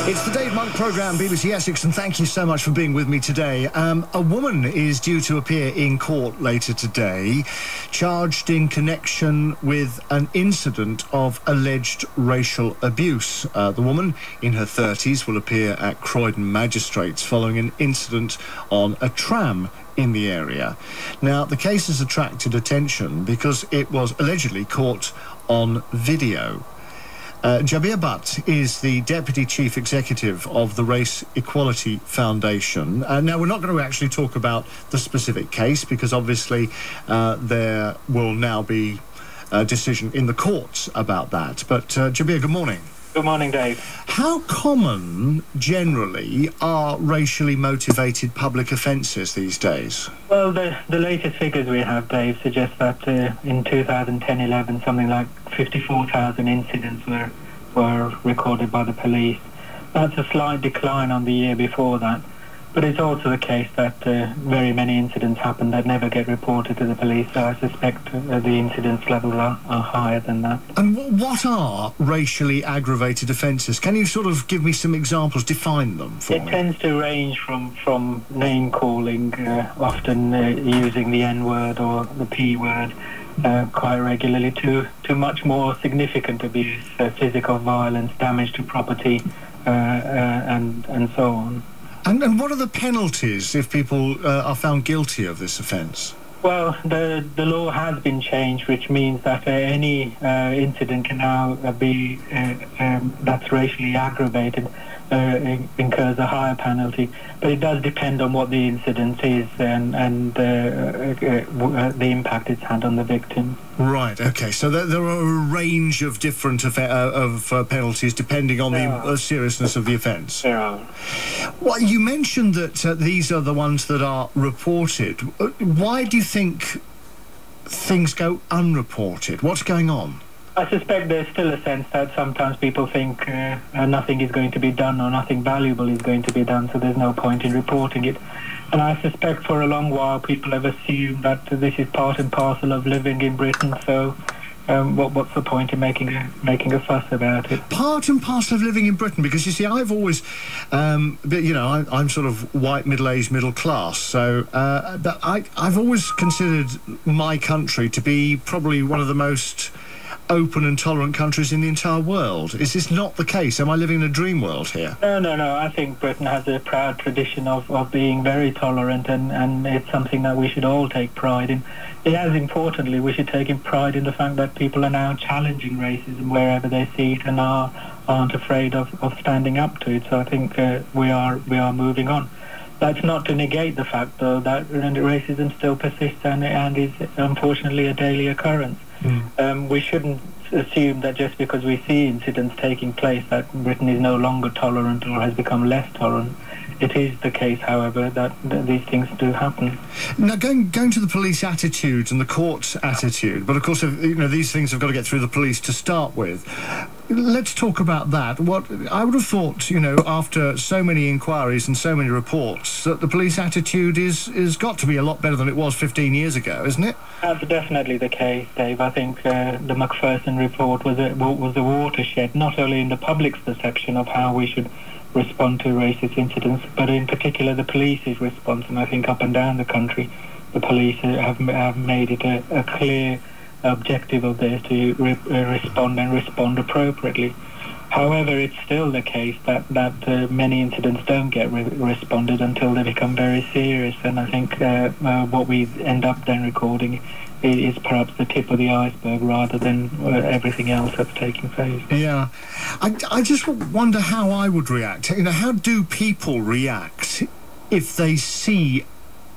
It's the Dave Monk programme, BBC Essex, and thank you so much for being with me today. A woman is due to appear in court later today, charged in connection with an incident of alleged racial abuse. The woman, in her 30s, will appear at Croydon Magistrates following an incident on a tram in the area. Now, the case has attracted attention because it was allegedly caught on video. Jabeer Butt is the Deputy Chief Executive of the Race Equality Foundation. Now, we're not going to actually talk about the specific case because obviously there will now be a decision in the courts about that. But Jabeer, good morning. Good morning, Dave. How common, generally, are racially motivated public offences these days? Well, the latest figures we have, Dave, suggest that in 2010-11, something like 54,000 incidents were recorded by the police. That's a slight decline on the year before that. But it's also the case that very many incidents happen that never get reported to the police, so I suspect the incidence levels are higher than that. And what are racially aggravated offences? Can you sort of give me some examples, define them for me? It tends to range from name-calling, often using the N-word or the P-word quite regularly, to much more significant abuse, physical violence, damage to property, and so on. And what are the penalties if people are found guilty of this offence? Well, the law has been changed, which means that any incident can now be that's racially aggravated incurs a higher penalty. But it does depend on what the incident is and the impact it's had on the victim. Right, OK. So there are a range of different penalties depending on the seriousness of the offence. There are. Well, you mentioned that these are the ones that are reported. Why do you think things go unreported? What's going on? I suspect there's still a sense that sometimes people think nothing is going to be done or nothing valuable is going to be done, so there's no point in reporting it. And I suspect for a long while people have assumed that this is part and parcel of living in Britain, so what's the point in making a fuss about it? Part and parcel of living in Britain, because you see, I've always, I'm sort of white, middle-aged, middle class, so I've always considered my country to be probably one of the most open and tolerant countries in the entire world. Is this not the case? Am I living in a dream world here? No. I think Britain has a proud tradition of being very tolerant, and it's something that we should all take pride in. As importantly, we should take pride in the fact that people are now challenging racism wherever they see it and aren't afraid of standing up to it. So I think we are moving on. That's not to negate the fact, though, that racism still persists and is unfortunately a daily occurrence. We shouldn't assume that just because we see incidents taking place that Britain is no longer tolerant or has become less tolerant. It is the case, however, that these things do happen. Now, going to the police attitude and the court's attitude, but of course, these things have got to get through the police to start with. Let's talk about that. What I would have thought, after so many inquiries and so many reports, that the police attitude is got to be a lot better than it was 15 years ago, isn't it? That's definitely the case, Dave. I think the Macpherson report was a watershed, not only in the public's perception of how we should respond to racist incidents, but in particular the police's response. And I think up and down the country, the police have made it a clear objective of theirs to respond appropriately. However, it's still the case that many incidents don't get responded until they become very serious, and I think what we end up then recording is perhaps the tip of the iceberg rather than everything else that's taking place. Yeah. I just wonder how I would react. How do people react if they see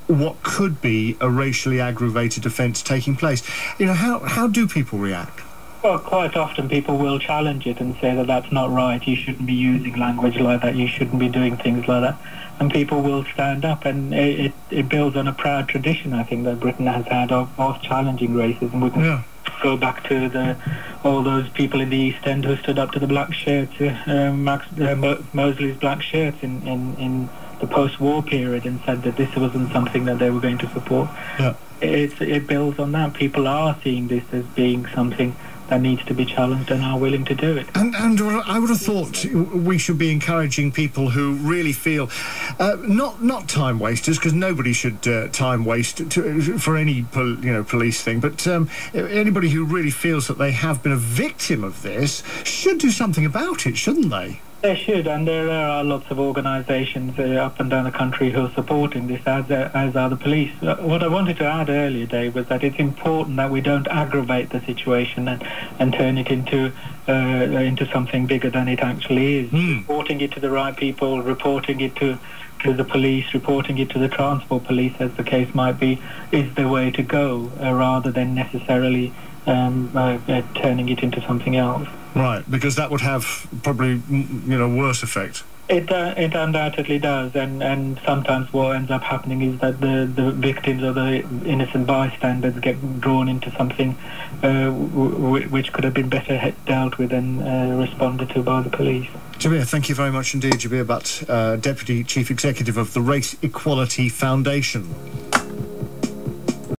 what could be a racially aggravated offence taking place? How do people react? Well, quite often people will challenge it and say that that's not right, you shouldn't be using language like that, you shouldn't be doing things like that. And people will stand up, and it builds on a proud tradition, I think, that Britain has had of challenging racism. We can go back to all those people in the East End who stood up to the black shirts, Mosley's black shirts in the post-war period, and said that this wasn't something that they were going to support. Yeah. It builds on that. People are seeing this as being something that needs to be challenged and are willing to do it. And I would have thought we should be encouraging people who really feel not time wasters, because nobody should time waste for any police thing, but anybody who really feels that they have been a victim of this should do something about it, shouldn't they? They should, and there are lots of organisations up and down the country who are supporting this, as are the police. What I wanted to add earlier, Dave, was that it's important that we don't aggravate the situation and turn it into something bigger than it actually is. Reporting it to the right people, reporting it to the police, reporting it to the transport police, as the case might be, is the way to go, rather than necessarily turning it into something else. Right, because that would have probably, worse effect. It undoubtedly does, and sometimes what ends up happening is that the victims or the innocent bystanders get drawn into something which could have been better dealt with and responded to by the police. Jabeer, thank you very much indeed. Jabeer Butt, Deputy Chief Executive of the Race Equality Foundation.